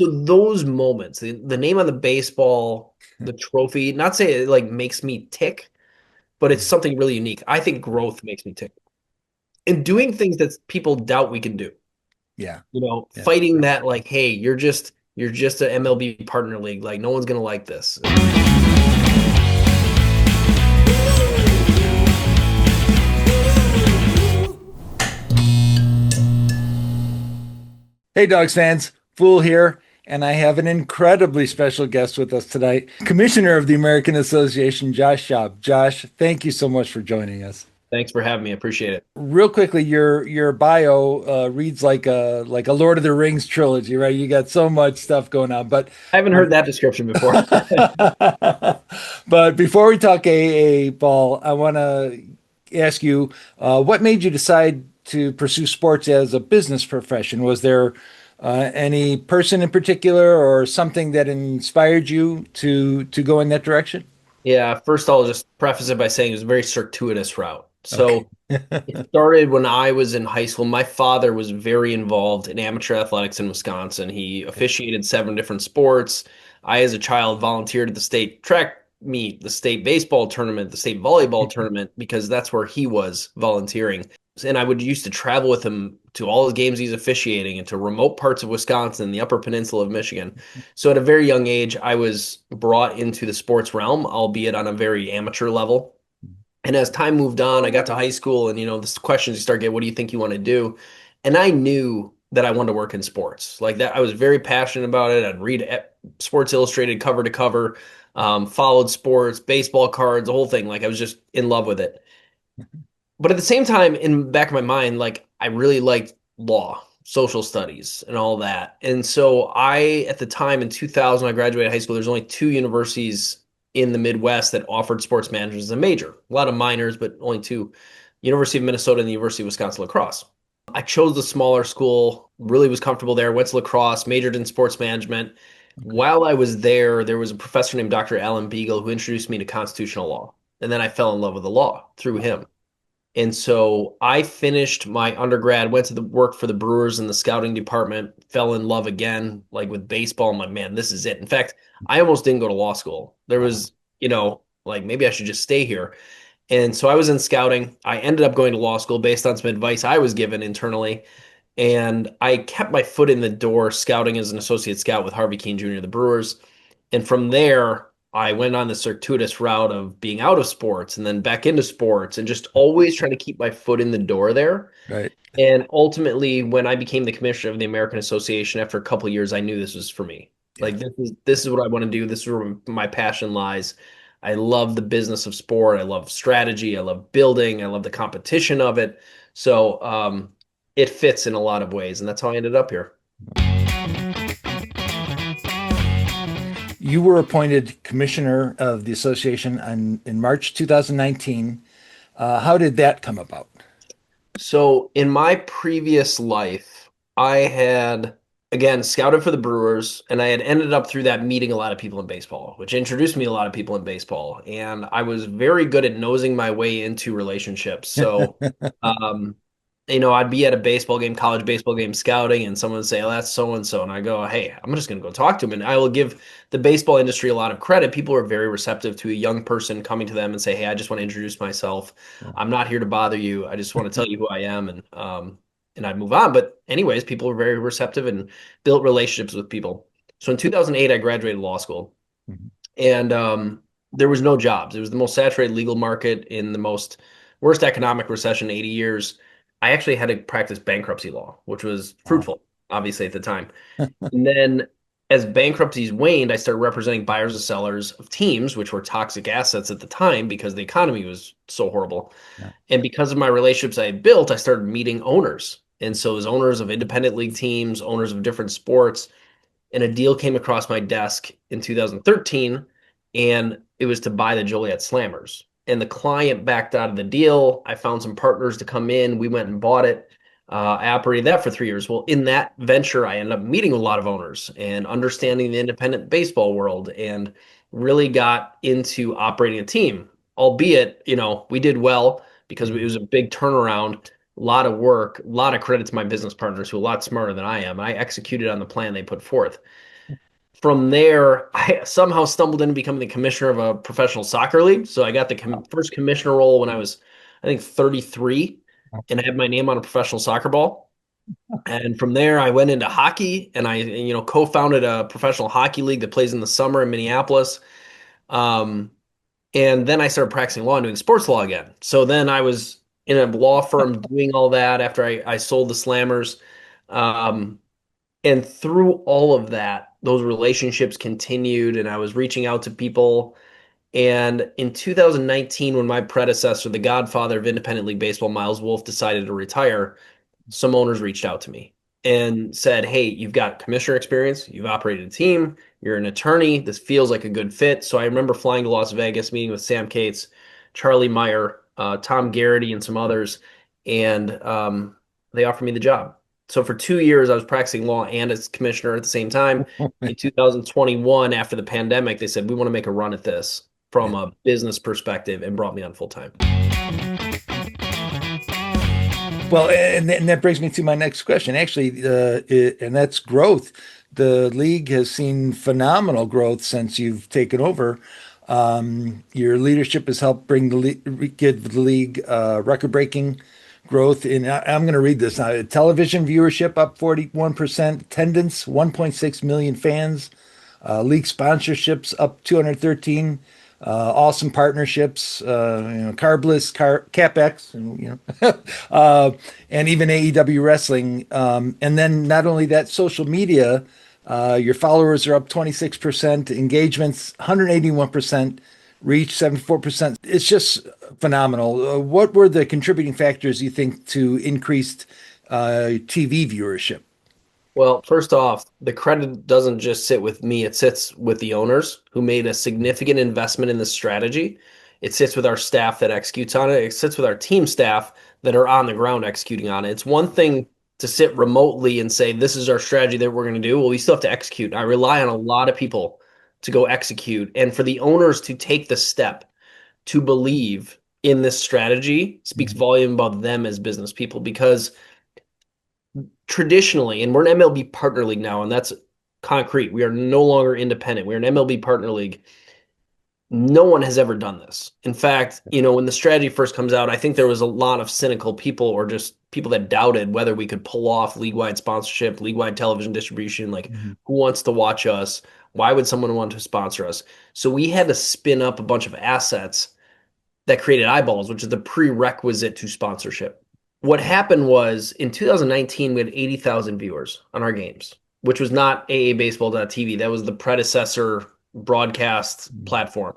So those moments, the name on the baseball, the trophy, not say it like makes me tick, but it's something really unique. I think growth makes me tick. And doing things that people doubt we can do. Yeah. Yeah. Fighting that like, hey, you're just a MLB partner league. Like no one's gonna like this. Hey, Dogs fans, Fool here, and I have an incredibly special guest with us tonight, Commissioner of the American Association, Josh Schaub. Josh, thank you so much for joining us. Thanks for having me. I appreciate it. Real quickly, your bio reads like a Lord of the Rings trilogy, right? You got so much stuff going on, but I haven't um, heard that description before. but before we talk AA ball, I want to ask you, what made you decide to pursue sports as a business profession? Was there any person in particular or something that inspired you to go in that direction? Yeah, first I'll just preface it by saying it was a very circuitous route. Okay. So it started when I was in high school. My father was very involved in amateur athletics in Wisconsin. He officiated 7 different sports. I, as a child, volunteered at the state track meet, the state baseball tournament, the state volleyball tournament, because that's where he was volunteering. And I would used to travel with him to all the games he's officiating and to remote parts of Wisconsin, the Upper Peninsula of Michigan. So at a very young age, I was brought into the sports realm, albeit on a very amateur level. And as time moved on, I got to high school and, the questions you start getting, what do you think you want to do? And I knew that I wanted to work in sports. Like that, I was very passionate about it. I'd read Sports Illustrated cover to cover, followed sports, baseball cards, the whole thing. Like I was just in love with it. But at the same time, in the back of my mind, like I really liked law, social studies, and all that. And so at the time in 2000, I graduated high school. There's only 2 universities in the Midwest that offered sports management as a major. A lot of minors, but only two: University of Minnesota and the University of Wisconsin La Crosse. I chose the smaller school, really was comfortable there, went to La Crosse, majored in sports management. While I was there was a professor named Dr. Alan Beagle who introduced me to constitutional law. And then I fell in love with the law through him. And so I finished my undergrad, went to the work for the Brewers in the scouting department, fell in love again, like with baseball. I'm like, man, this is it. In fact, I almost didn't go to law school. There was, like maybe I should just stay here. And so I was in scouting. I ended up going to law school based on some advice I was given internally. And I kept my foot in the door scouting as an associate scout with Harvey Keene Jr., the Brewers. And from there, I went on the circuitous route of being out of sports and then back into sports and just always trying to keep my foot in the door there. Right. And ultimately, when I became the commissioner of the American Association, after a couple of years, I knew this was for me. Yeah. Like this is what I want to do. This is where my passion lies. I love the business of sport. I love strategy. I love building. I love the competition of it. So it fits in a lot of ways, and that's how I ended up here. You were appointed commissioner of the association in March 2019. How did that come about? So in my previous life, I had again scouted for the Brewers, and I had ended up through that meeting a lot of people in baseball, which introduced me to a lot of people in baseball. And I was very good at nosing my way into relationships. So um, I'd be at a baseball game, college baseball game scouting, and someone would say, "Oh, that's so and so," and I go, "Hey, I'm just going to go talk to him." And I will give the baseball industry a lot of credit. People are very receptive to a young person coming to them and say, "Hey, I just want to introduce myself. I'm not here to bother you. I just want to tell you who I am," and I'd move on. But anyways, people were very receptive and built relationships with people. So in 2008, I graduated law school, Mhm. and there was no jobs. It was the most saturated legal market in the most worst economic recession in 80 years. I actually had to practice bankruptcy law, which was Wow. fruitful, obviously, at the time. And then as bankruptcies waned, I started representing buyers and sellers of teams, which were toxic assets at the time because the economy was so horrible. Yeah. And because of my relationships I had built, I started meeting owners. And so as owners of independent league teams, owners of different sports, and a deal came across my desk in 2013, and it was to buy the Joliet Slammers. And the client backed out of the deal. I found some partners to come in. We went and bought it. I operated that for 3 years. Well, in that venture, I ended up meeting a lot of owners and understanding the independent baseball world and really got into operating a team. Albeit, we did well because it Mhm. was a big turnaround. lot of work, a lot of credit to my business partners who are a lot smarter than I am. I executed on the plan they put forth. From there, I somehow stumbled into becoming the commissioner of a professional soccer league. So I got the first commissioner role when I was, I think, 33, and I had my name on a professional soccer ball. And from there, I went into hockey, and I, co-founded a professional hockey league that plays in the summer in Minneapolis. Um, and then I started practicing law and doing sports law again. So then I was in a law firm doing all that after I sold the Slammers. Um, and through all of that, those relationships continued, and I was reaching out to people. And in 2019, when my predecessor, the godfather of independent league baseball, Miles Wolff, decided to retire, some owners reached out to me and said, "Hey, you've got commissioner experience, you've operated a team, you're an attorney, this feels like a good fit." So I remember flying to Las Vegas, meeting with Sam Cates, Charlie Meyer, Tom Garrity, and some others, and they offered me the job. So for 2 years, I was practicing law and as commissioner at the same time. In 2021, after the pandemic, they said, "We want to make a run at this from Yeah. a business perspective," and brought me on full time. Well, and that brings me to my next question. Actually, and that's growth. The league has seen phenomenal growth since you've taken over. Your leadership has helped bring give the league record-breaking growth. And I'm going to read this now. Television viewership up 41%, attendance 1.6 million fans, league sponsorships up 213, awesome partnerships, Carbliss, CapEx, and even AEW Wrestling. And then not only that, social media, your followers are up 26%, engagements 181%, reach 74%. It's just phenomenal. What were the contributing factors you think to increased TV viewership? Well, first off, the credit doesn't just sit with me, it sits with the owners who made a significant investment in this strategy. It sits with our staff that executes on it. It sits with our team staff that are on the ground executing on it. It's one thing to sit remotely and say, "This is our strategy that we're going to do." Well, we still have to execute. I rely on a lot of people to go execute. And for the owners to take the step to believe in this strategy speaks Mhm. volume about them as business people because traditionally, and we're an MLB Partner League now, and that's concrete. We are no longer independent. We're an MLB Partner League. No one has ever done this. In fact, when the strategy first comes out, I think there was a lot of cynical people or just people that doubted whether we could pull off league-wide sponsorship, league-wide television distribution. Like, Mhm. who wants to watch us? Why would someone want to sponsor us? So we had to spin up a bunch of assets that created eyeballs, which is the prerequisite to sponsorship. What happened was in 2019, we had 80,000 viewers on our games, which was not AABaseball.tv. That was the predecessor broadcast Mhm. platform.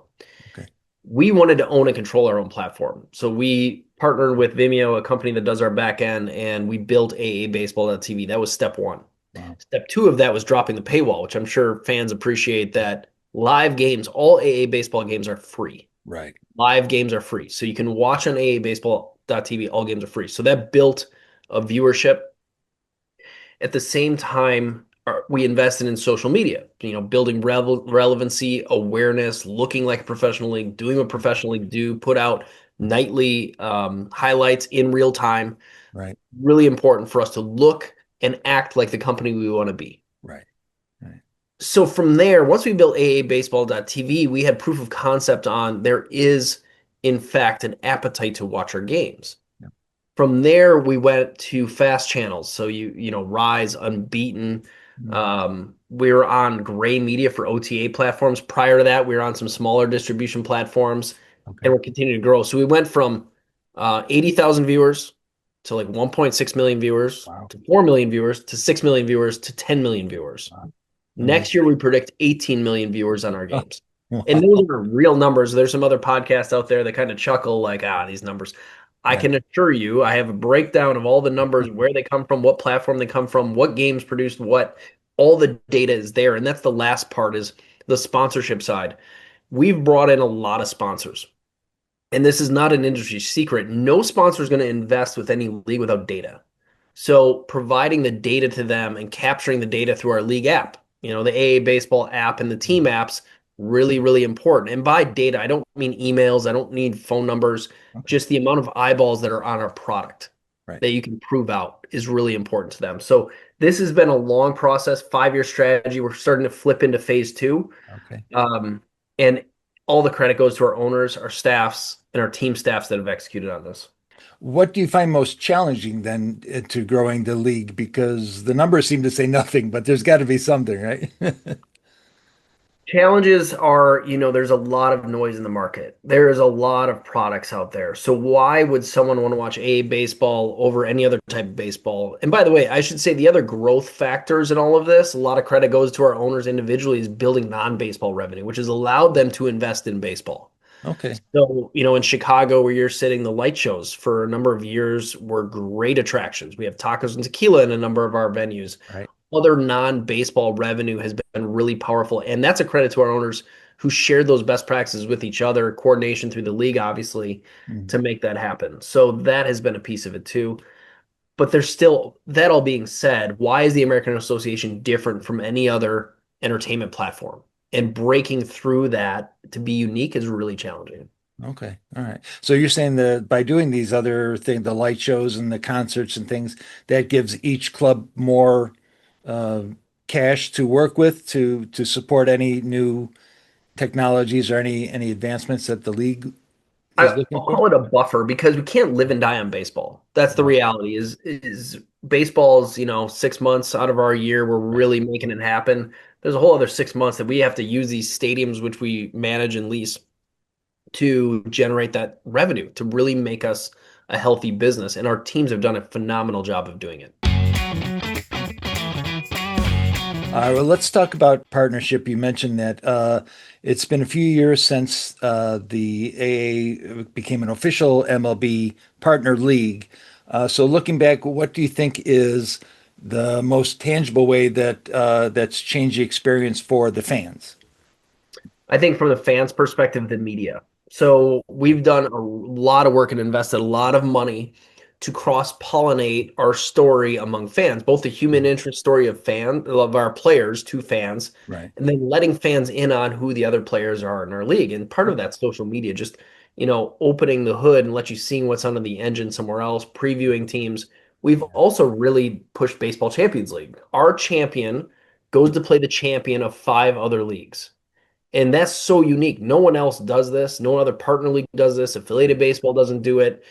Okay. We wanted to own and control our own platform. So we partnered with Vimeo, a company that does our back end, and we built AABaseball.tv. That was step one. Wow. Step two of that was dropping the paywall, which I'm sure fans appreciate that live games, all AA baseball games are free. Right. Live games are free. So you can watch on AABaseball.tv. All games are free. So that built a viewership. At the same time, we invested in social media, building relevancy, awareness, looking like a professional league, doing what professional league do, put out nightly highlights in real time. Right. Really important for us to look and act like the company we want to be. Right. Right. So from there, once we built AABaseball.tv, we had proof of concept on there is, in fact, an appetite to watch our games. Yeah. From there, we went to fast channels. So Rise, Unbeaten. Mhm. We were on Gray Media for OTA platforms. Prior to that, we were on some smaller distribution platforms, and Okay. we're continuing to grow. So we went from 80,000 viewers to like 1.6 million viewers Wow. to 4 million viewers to 6 million viewers to 10 million viewers. Wow. Next year, we predict 18 million viewers on our games. And those Wow. are real numbers. There's some other podcasts out there that kind of chuckle like, these numbers. I Yeah. can assure you, I have a breakdown of all the numbers, where they come from, what platform they come from, what games produced what. All the data is there. And that's the last part is the sponsorship side. We've brought in a lot of sponsors. And this is not an industry secret. No sponsor is going to invest with any league without data. So providing the data to them and capturing the data through our league app, the AA baseball app and the team apps, really, really important. And by data, I don't mean emails, I don't need phone numbers, Okay. just the amount of eyeballs that are on our product. Right. that you can prove out is really important to them. So this has been a long process, 5-year strategy. We're starting to flip into phase two. Okay. And all the credit goes to our owners, our staffs, and our team staffs that have executed on this. What do you find most challenging then to growing the league? Because the numbers seem to say nothing, but there's got to be something, right? Challenges are, there's a lot of noise in the market. There is a lot of products out there. So why would someone want to watch A baseball over any other type of baseball? And by the way, I should say the other growth factors in all of this, a lot of credit goes to our owners individually, is building non-baseball revenue, which has allowed them to invest in baseball. Okay. So, in Chicago where you're sitting, the light shows for a number of years were great attractions. We have tacos and tequila in a number of our venues. Right. Other non-baseball revenue has been really powerful, and that's a credit to our owners who shared those best practices with each other, coordination through the league, obviously, Mhm. to make that happen. So that has been a piece of it too. But there's still, that all being said, why is the American Association different from any other entertainment platform? And breaking through that to be unique is really challenging. Okay. All right. So you're saying that by doing these other things, the light shows and the concerts and things, that gives each club more uh, cash to work with to support any new technologies or any advancements that the league is looking I'll for? call it a buffer because we can't live and die on baseball. That's the Right. reality. Is baseball's, 6 months out of our year, we're really making it happen. There's a whole other 6 months that we have to use these stadiums, which we manage and lease, to generate that revenue, to really make us a healthy business. And our teams have done a phenomenal job of doing it. All right, well, let's talk about partnership. You mentioned that it's been a few years since the AA became an official MLB Partner League. So looking back, what do you think is the most tangible way that that's changed the experience for the fans? I think from the fans' perspective, the media. So we've done a lot of work and invested a lot of money to cross-pollinate our story among fans, both the human interest story of our players to fans, Right. and then letting fans in on who the other players are in our league. And part of that social media, just opening the hood and let you see what's under the engine somewhere else, previewing teams. We've also really pushed Baseball Champions League. Our champion goes to play the champion of 5 other leagues. And that's so unique. No one else does this. No other partner league does this. Affiliated baseball doesn't do it.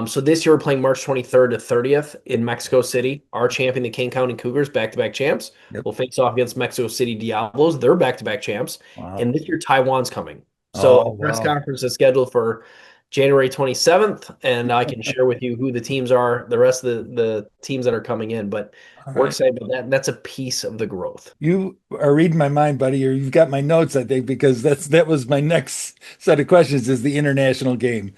So this year we're playing March 23rd to 30th in Mexico City. Our champion, the King County Cougars, back-to-back champs, Yep. will face off against Mexico City Diablos. They're back-to-back champs. Wow. And this year Taiwan's coming. So Oh, a press wow. conference is scheduled for January 27th, and I can share with you who the teams are, the rest of the teams that are coming in. But All we're right. excited about that. That's a piece of the growth. You are reading my mind, buddy, or you've got my notes, I think, because that was my next set of questions is the international game.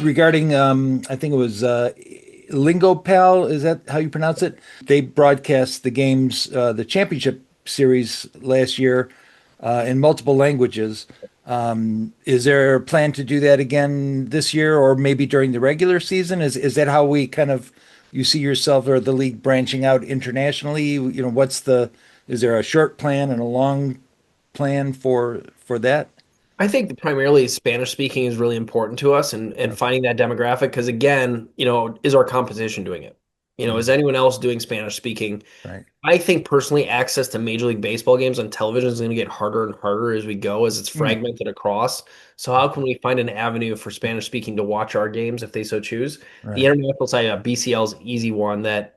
Regarding I think it was Lingo Pal, is that how you pronounce it? They broadcast the games, the championship series last year in multiple languages. Is there a plan to do that again this year or maybe during the regular season? Is that how we kind of you see yourself or the league branching out internationally? Is there a short plan and a long plan for that? I think primarily Spanish speaking is really important to us and Okay. finding that demographic because again, is our competition doing it? Is Mhm. anyone else doing Spanish speaking? Right. I think personally access to Major League Baseball games on television is going to get harder and harder as we go as it's Mm. fragmented across. So how can we find an avenue for Spanish speaking to watch our games if they so choose? The Right. international side, BCL is an easy one that,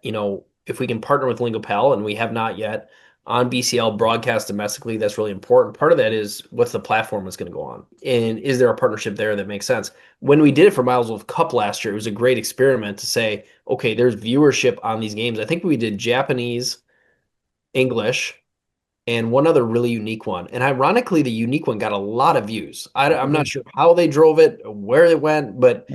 if we can partner with LingoPal and we have not yet on BCL broadcast domestically, that's really important. Part of that is what's the platform that's going to go on? And is there a partnership there that makes sense? When we did it for Miles Wolf Cup last year, it was a great experiment to say, okay, there's viewership on these games. I think we did Japanese, English, and one other really unique one. And ironically, the unique one got a lot of views. I'm not sure how they drove it, where it went, but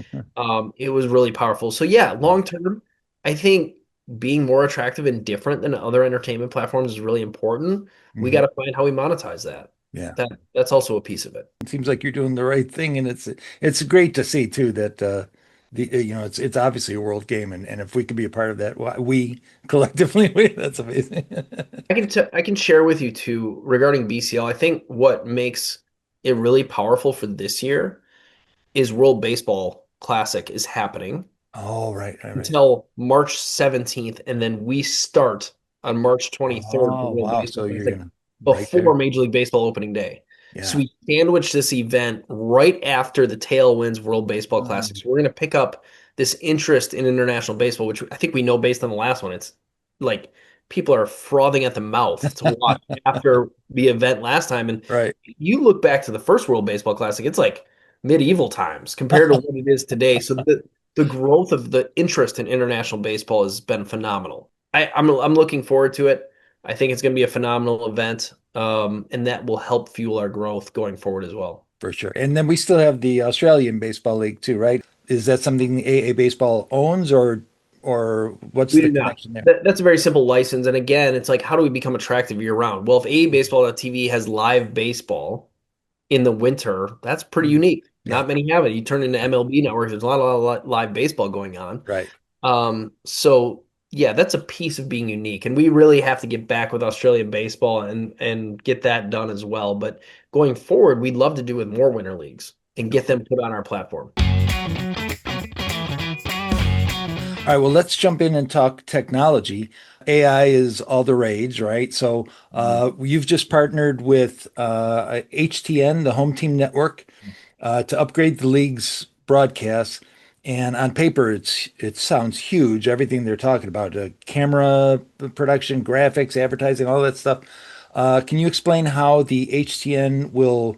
it was really powerful. So yeah, long term, I think being more attractive and different than other entertainment platforms is really important. We got Mhm. to find how we monetize that. Yeah. That's also a piece of it. It seems like you're doing the right thing, and it's great to see too that it's obviously a world game, and if we can be a part of that, we collectively, that's amazing. I can share with you too regarding BCL. I think what makes it really powerful for this year is World Baseball Classic is happening Oh, right, right, right. until March 17th, and then we start on March 23rd, the Oh, World wow. Baseball So you're Classic, gonna right before there. Major League Baseball opening day. So Yeah. we sandwich this event right after the Tailwinds World Baseball Classic. Um, So we're going to pick up this interest in international baseball, which I think we know based on the last one. It's like people are frothing at the mouth to watch after the event last time. And right. you look back to the first World Baseball Classic, it's like medieval times compared to what it is today. So the growth of the interest in international baseball has been phenomenal. I'm looking forward to it. I think it's going to be a phenomenal event, and that will help fuel our growth going forward as well. For sure. And then we still have the Australian Baseball League too, right? Is that something AA Baseball owns or what's We the do not. connection there? That's a very simple license. And again, it's like, how do we become attractive year round? Well, if AABaseball.TV has live baseball in the winter, that's pretty Mhm. unique. Yeah, Not many have it. You turn into MLB networks, there's a lot of live baseball going on. right. So yeah, that's a piece of being unique, and we really have to get back with Australian baseball and get that done as well. But going forward, we'd love to do with more winter leagues and get them put on our platform. All right, well, let's jump in and talk technology. AI is all the rage, right? So you've just partnered with HTN, the Home Team Network, to upgrade the league's broadcasts. And on paper, it sounds huge. Everything they're talking about, camera production, graphics, advertising, all that stuff. Can you explain how the HTN will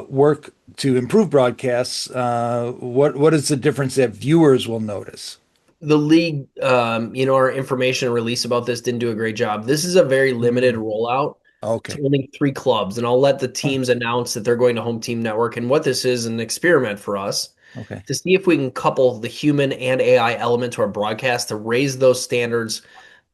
work to improve broadcasts? What is the difference that viewers will notice? The league, our information release about this didn't do a great job. This is a very limited Mm, rollout okay. to only 3 clubs, and I'll let the Oh, teams announce that they're going to Home Team Network. And what this is an experiment for us okay. to see if we can couple the human and AI element to our broadcast to raise those standards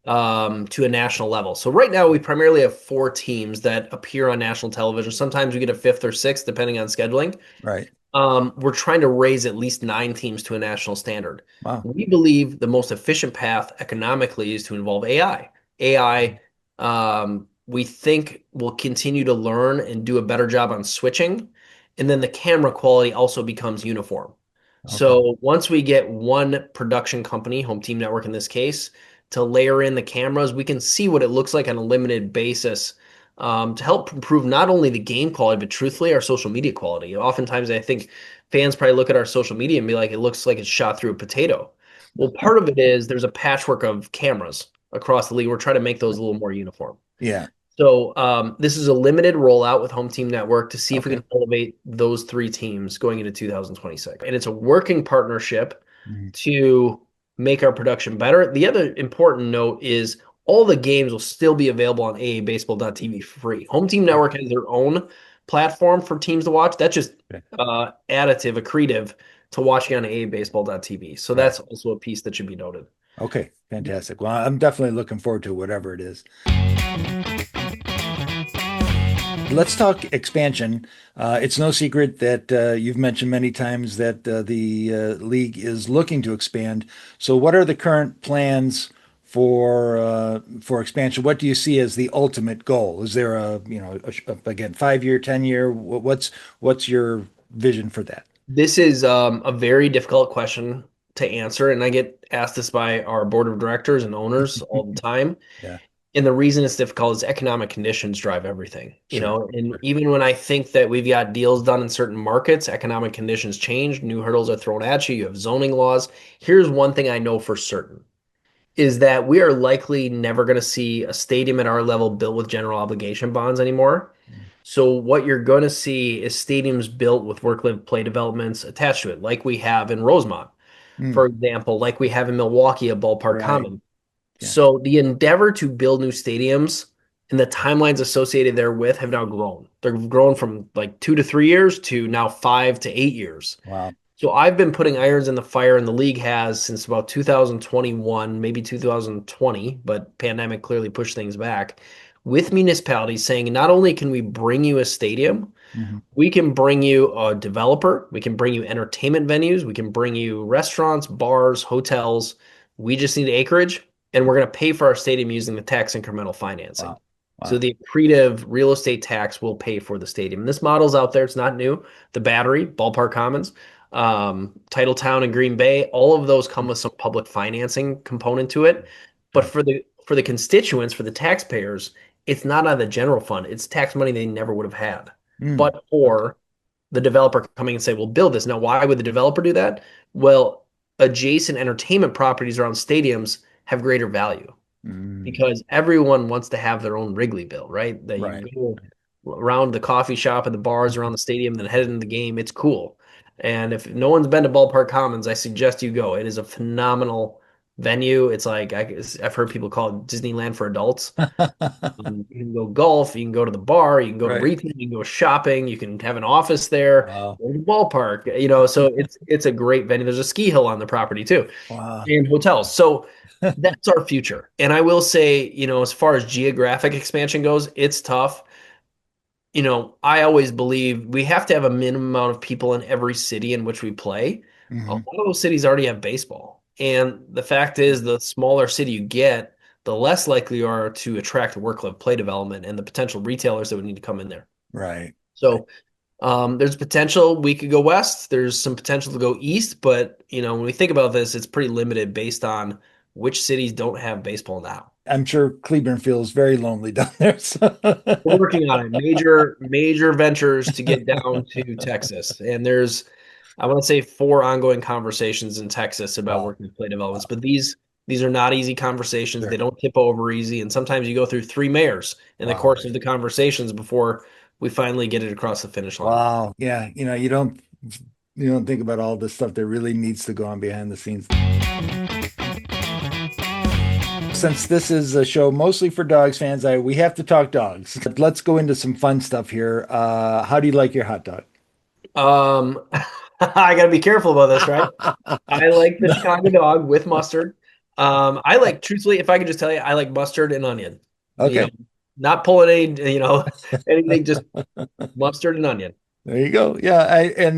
to a national level. So right now we primarily have 4 teams that appear on national television. Sometimes we get a fifth or sixth, depending on scheduling. Right. We're trying to raise at least 9 teams to a national standard. Wow. We believe the most efficient path economically is to involve AI. AI, we think will continue to learn and do a better job on switching. And then the camera quality also becomes uniform. Okay. So once we get one production company, Home Team Network in this case, to layer in the cameras, we can see what it looks like on a limited basis to help improve not only the game quality, but truthfully our social media quality. Oftentimes, I think fans probably look at our social media and be like, it looks like it's shot through a potato. Well, part of it is there's a patchwork of cameras across the league. We're trying to make those a little more uniform. Yeah. So this is a limited rollout with Home Team Network to see if we Okay. can elevate those 3 teams going into 2026. And it's a working partnership Mhm. to make our production better. The other important note is all the games will still be available on AABaseball.tv for free. Home Team Network has their own platform for teams to watch. That's just Okay. additive, accretive to watching on AABaseball.tv. So Right. that's also a piece that should be noted. Okay. Fantastic. Well, I'm definitely looking forward to whatever it is. Let's talk expansion. It's no secret that you've mentioned many times that the league is looking to expand. So, what are the current plans for expansion? What do you see as the ultimate goal? Is there again, 5 year, 10 year? What's your vision for that? This is a very difficult question to answer, and I get asked this by our board of directors and owners all the time. Yeah, And the reason it's difficult is economic conditions drive everything, sure. and Sure. even when I think that we've got deals done in certain markets, economic conditions change, new hurdles are thrown at you, you have zoning laws. Here's one thing I know for certain is that we are likely never going to see a stadium at our level built with general obligation bonds anymore. So what you're going to see is stadiums built with work live play developments attached to it, like we have in Rosemont, Mm, for example, like we have in Milwaukee at Ballpark right. Common. Yeah. So the endeavor to build new stadiums and the timelines associated therewith have now grown. They've grown from like 2 to 3 years to now 5 to 8 years. Wow. So I've been putting irons in the fire, and the league has since about 2021, maybe 2020, but pandemic clearly pushed things back, with municipalities saying not only can we bring you a stadium, Hmm. we can bring you a developer, we can bring you entertainment venues, we can bring you restaurants, bars, hotels. We just need acreage, and we're going to pay for our stadium using the tax incremental financing. Wow. So Wow. the accretive real estate tax will pay for the stadium. This model's out there, it's not new. The Battery, Ballpark Commons. Titletown and Green Bay, all of those come with some public financing component to it. But Okay. for the constituents, for the taxpayers, it's not out of the general fund. It's tax money they never would have had. Mm, But okay. for the developer coming and say, "We'll build this." Now, why would the developer do that? Well, adjacent entertainment properties around stadiums have greater value Mm, because everyone wants to have their own Wrigley bill, right? That you right. can go around the coffee shop and the bars around the stadium, then head into the game. It's cool. And if no one's been to Ballpark Commons, I suggest you go. It is a phenomenal venue. It's like I've heard people call it Disneyland for adults. You can go golf, you can go to the bar, you can go to Right. retail, you can go shopping, you can have an office there, Wow. go to the ballpark. So it's a great venue. There's a ski hill on the property too, Wow. and hotels. So that's our future. And I will say, as far as geographic expansion goes, it's tough. I always believe we have to have a minimum amount of people in every city in which we play. A Hmm. lot of those cities already have baseball. And the fact is, the smaller city you get, the less likely you are to attract work-life play development and the potential retailers that would need to come in there. Right. Right. So there's potential we could go west. There's some potential to go east, but when we think about this, it's pretty limited based on which cities don't have baseball now. I'm sure Cleburne feels very lonely down there. So. We're working on it. Major, major ventures to get down to Texas. And I want to say 4 ongoing conversations in Texas about Wow. working with play developments. Wow. But these are not easy conversations. They Sure. don't tip over easy. And sometimes you go through 3 mayors in the Wow. course of the conversations before we finally get it across the finish line. Wow. Yeah. You don't think about all the stuff that really needs to go on behind the scenes. Since this is a show mostly for dogs fans, we have to talk dogs. Let's go into some fun stuff here. How do you like your hot dog? I got to be careful about this, right? I like the No. Chicago dog with mustard. I like, truthfully, if I could just tell you, I like mustard and onion. You know, Okay. not pulling anything, just mustard and onion. There you go. Yeah,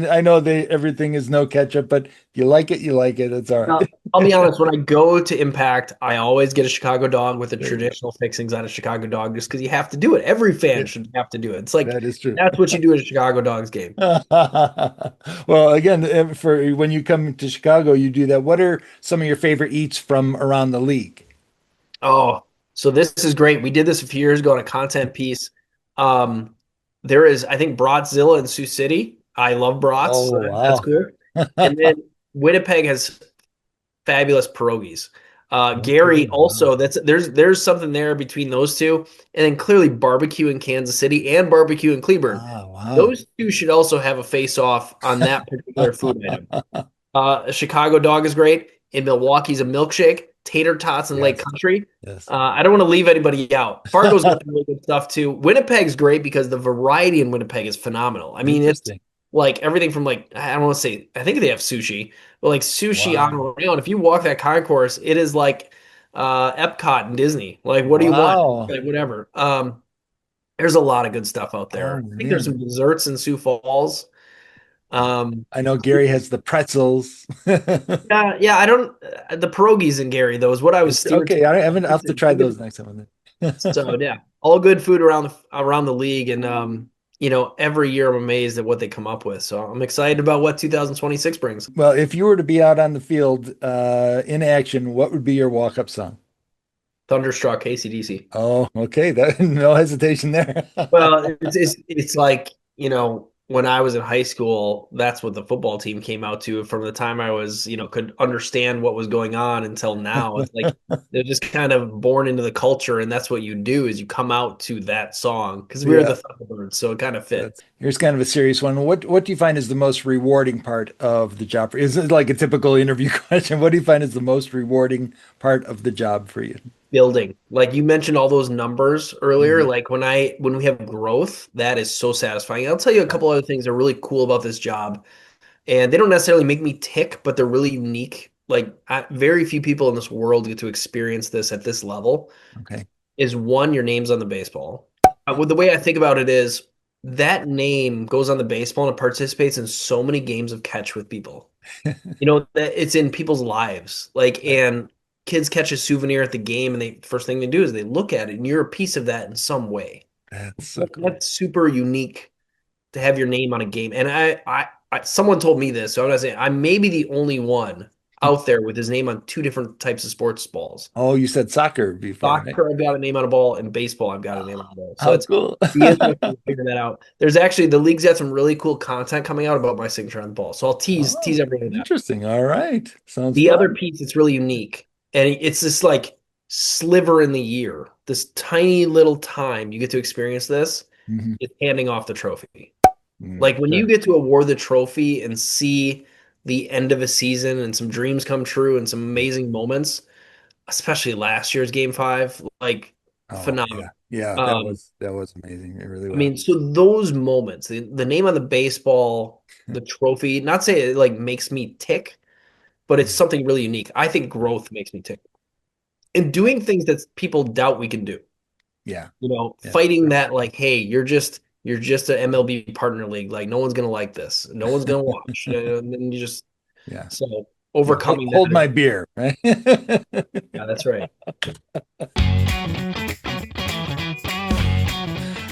I know everything is no ketchup, but if you like it, you like it. It's all Now, right. I'll be honest, when I go to Impact, I always get a Chicago dog with the There you traditional fixings on a Chicago dog just because you have to do it. Every go. fan should have to do it. It's like That is true. that's what you do at a Chicago Dogs game. Well, again, for when you come to Chicago, you do that. What are some of your favorite eats from around the league? Oh, so this is great. We did this a few years ago on a content piece. Um, there is, I think, Bratzilla in Sioux City. I love brats, so Oh, that's wow. cool. And then Winnipeg has fabulous pierogies. Gary Okay, wow. also, there's something there between those two, and then clearly barbecue in Kansas City and barbecue in Cleburne. Ah, wow. Those two should also have a face off on that particular food item. A Chicago dog is great. In Milwaukee's a milkshake, tater tots, and Lake Yes, Country. yes. I don't want to leave anybody out. Fargo's got some really good stuff too. Winnipeg's great because the variety in Winnipeg is phenomenal. I mean, it's Interesting. like everything from like I don't want to say I think they have sushi, but like sushi on Wow. around. If you walk that concourse, it is like Epcot and Disney. Like, what do you want? Wow. Like, whatever. There's a lot of good stuff out Oh, there. I think there's man. some desserts in Sioux Falls. Um, I know Gary has the pretzels. yeah. I don't. The pierogies in Gary, though, is what I was steered Okay, I haven't. I'll have to try those to. next time. So yeah, all good food around the league, and every year I'm amazed at what they come up with. So I'm excited about what 2026 brings. Well, if you were to be out on the field in action, what would be your walk-up song? Thunderstruck, AC/DC. Oh, okay. No hesitation there. Well, it's like, when I was in high school, that's what the football team came out to from the time I was, could understand what was going on until now. It's like they're just kind of born into the culture, and that's what you do is you come out to that song because we were Yeah, the Thunderbirds, so it kind of fit. here's kind of a serious one. What do you find is the most rewarding part of the job? Is it like a typical interview question? What do you find is the most rewarding part of the job for you? Building. Like you mentioned all those numbers earlier, Mhm. like when we have growth, that is so satisfying. I'll tell you a Right. couple other things that are really cool about this job. And they don't necessarily make me tick, but they're really unique. Like very few people in this world get to experience this at this level. Okay. Is one, your name's on the baseball. Well, the way I think about it is that name goes on the baseball and it participates in so many games of catch with people. That it's in people's lives. Like, Right. and kids catch a souvenir at the game, and they first thing they do is they look at it, and you're a piece of that in some way. That's so cool. That's super unique to have your name on a game. And someone told me this, so I'm not saying I'm maybe the only one out there with his name on two different types of sports balls. Oh, you said soccer before, right? Soccer, I've got a name on a ball, and baseball, I've got a name on a ball. So How it's cool. be interesting to figure that out. There's actually the league's got some really cool content coming out about my signature on the ball. So I'll tease Oh, everyone with that. interesting. All right. Sounds The other fun. piece that's really unique, and it's this like sliver in the year, this tiny little time you get to experience this Mhm. is handing off the trophy. Like when you Sure. get to award the trophy and see the end of a season and some dreams come true and some amazing moments, especially last year's game five, like Oh, phenomenal. yeah. Yeah, Um, that was amazing. It really I was. mean, so those moments, the name on the baseball, the trophy, not say it like makes me tick, but it's something really unique. I think growth makes me tick. And Yeah. doing things that people doubt we can do. Yeah. Yeah. Fighting that like, hey, you're just an MLB partner league. Like no one's gonna like this. No one's gonna watch. And then you just Yeah. so Yeah. overcoming Hold that. my beer, right? Yeah, that's right.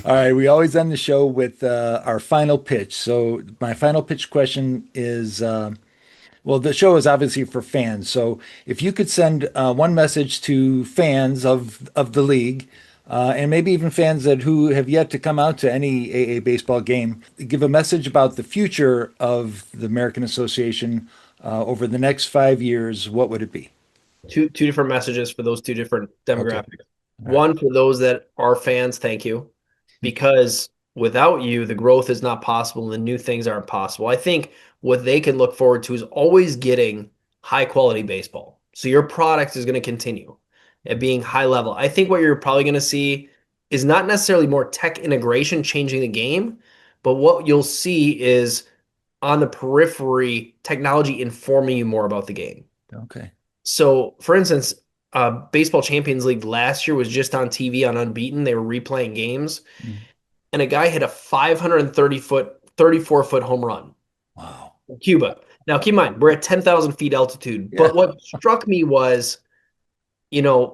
All right, we always end the show with our final pitch. So my final pitch question is, well, the show is obviously for fans. So if you could send one message to fans of the league, and maybe even fans that who have yet to come out to any AA baseball game, give a message about the future of the American Association over the next 5 years, what would it be? Two different messages for those two different Okay. demographics. All right. One for those that are fans, thank you, because without you, the growth is not possible and the new things aren't possible. I think what they can look forward to is always getting high quality baseball. So your product is going to continue at being high level. I think what you're probably going to see is not necessarily more tech integration changing the game, but what you'll see is on the periphery, technology informing you more about the game. Okay. So, for instance, Baseball Champions League last year was just on TV on Unbeaten. They were replaying games, Mm. and a guy hit a 530-foot, 34-foot home run Wow. in Cuba. Now, keep in mind, we're at 10,000 feet altitude. Yeah. But what struck me was,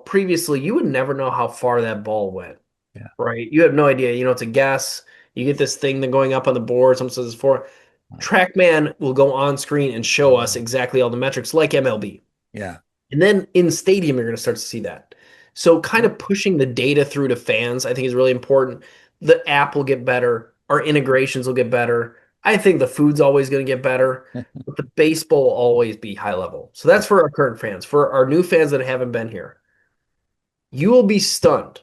previously you would never know how far that ball went, Yeah. right? You have no idea. It's a guess. You get this thing then going up on the board. Someone says it's four. Wow. TrackMan will go on screen and show us exactly all the metrics like MLB. Yeah. And then in stadium, you're going to start to see that. So, kind Yeah. of pushing the data through to fans, I think is really important. The app will get better, our integrations will get better. I think the food's always going to get better, but the baseball will always be high level. So, that's for our current fans. For our new fans that haven't been here, you will be stunned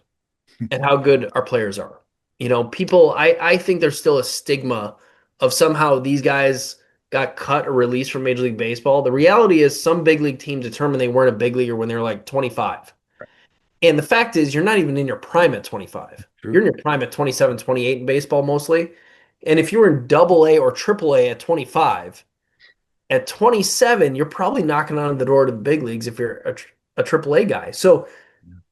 at how good our players are. I think there's still a stigma of somehow these guys got cut or released from Major League Baseball. The reality is some big league team determined they weren't a big leaguer when they were like 25. And the fact is you're not even in your prime at 25. True. You're in your prime at 27, 28 in baseball mostly. And if you were in double A or triple A at 25, at 27, you're probably knocking on the door to the big leagues if you're a triple A guy. So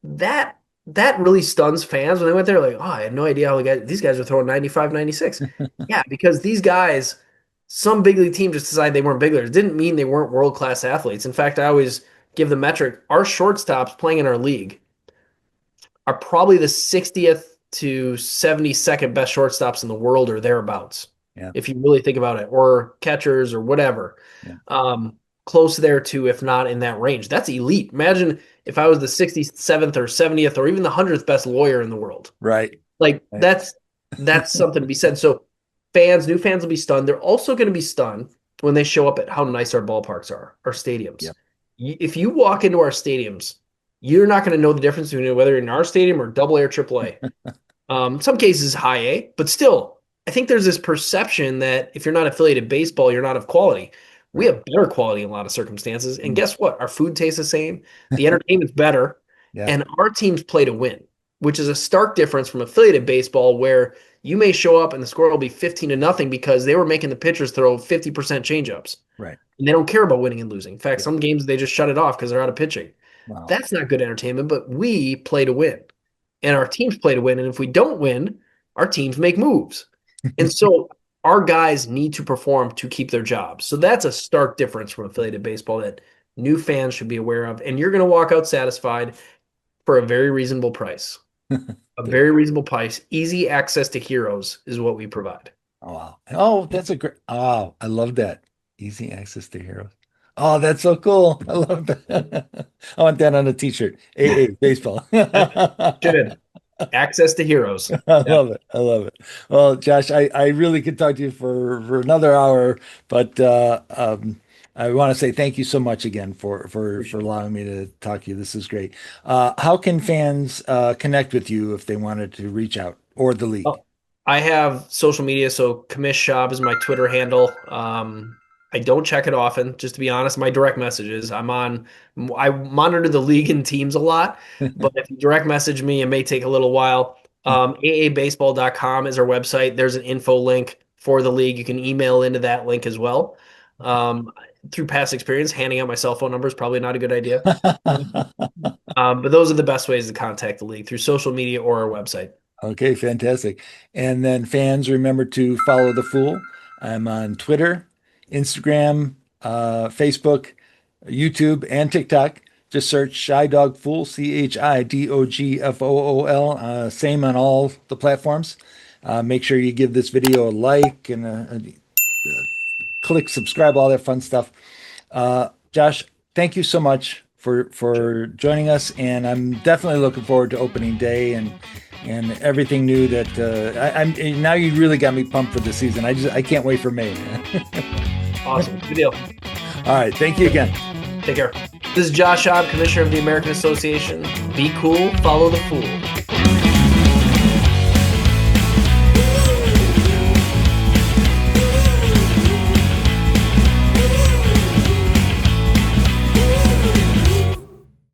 that that really stuns fans when they went there like, oh, I had no idea how these guys are throwing 95, 96. Yeah, because these guys, some big league team just decided they weren't big leaguers. It didn't mean they weren't world-class athletes. In fact, I always give the metric, our shortstops playing in our league are probably the 60th to 72nd best shortstops in the world or thereabouts, Yeah. if you really think about it, or catchers or whatever. Yeah. Um, Close there to, if not in that range. That's elite. Imagine if I was the 67th or 70th or even the 100th best lawyer in the world. Right. Like Right. that's something to be said. So new fans will be stunned. They're also going to be stunned when they show up at how nice our ballparks are, our stadiums. Yep. If you walk into our stadiums, you're not going to know the difference between whether in our stadium or double A or triple A. Some cases high A, but still, I think there's this perception that if you're not affiliated baseball, you're not of quality. We Right. have better quality in a lot of circumstances. And Mm. guess what? Our food tastes the same. The entertainment's better. Yeah. And our teams play to win, which is a stark difference from affiliated baseball where you may show up and the score will be 15-0 because they were making the pitchers throw 50% changeups. Right. And they don't care about winning and losing. In fact, Yeah. some games they just shut it off because they're out of pitching. Wow. That's not good entertainment, but we play to win and our teams play to win. And if we don't win, our teams make moves. And so our guys need to perform to keep their jobs. So that's a stark difference from affiliated baseball that new fans should be aware of. And you're going to walk out satisfied for a very reasonable price. A Good. very reasonable price. Easy access to heroes is what we provide. Oh, wow. Oh, that's a great. Oh, I love that. Easy access to heroes. Oh, that's so cool. I love that. I want that on a t-shirt. AA baseball. Should. Access to heroes. I Yeah. love it. I love it. Well, Josh, I really could talk to you for another hour, but I want to say thank you so much again for Appreciate it. allowing me to talk to you. This is great. How can fans connect with you if they wanted to reach out or the league? Oh, I have social media, so Commish Schaub is my Twitter handle. I don't check it often, just to be honest. My direct messages, I monitor the league and teams a lot, but if you direct message me, it may take a little while. AABaseball.com is our website. There's an info link for the league. You can email into that link as well. Um, through past experience, handing out my cell phone number is probably not a good idea. But those are the best ways to contact the league through social media or our website. Okay, fantastic. And then fans, remember to follow the Fool. I'm on Twitter, Instagram, Facebook, YouTube, and TikTok. Just search Shy Dog Fool, CHIDOGFOOL. Same on all the platforms. Make sure you give this video a like and click subscribe, all that fun stuff. Josh, thank you so much Sure. for joining us, and I'm definitely looking forward to opening day and everything new that I'm now you really got me pumped for the season. I can't wait for May, man. Awesome. Good deal. All right, thank you again. Take care. This is Josh Schaub, Commissioner of the American Association. Be cool, follow the fool.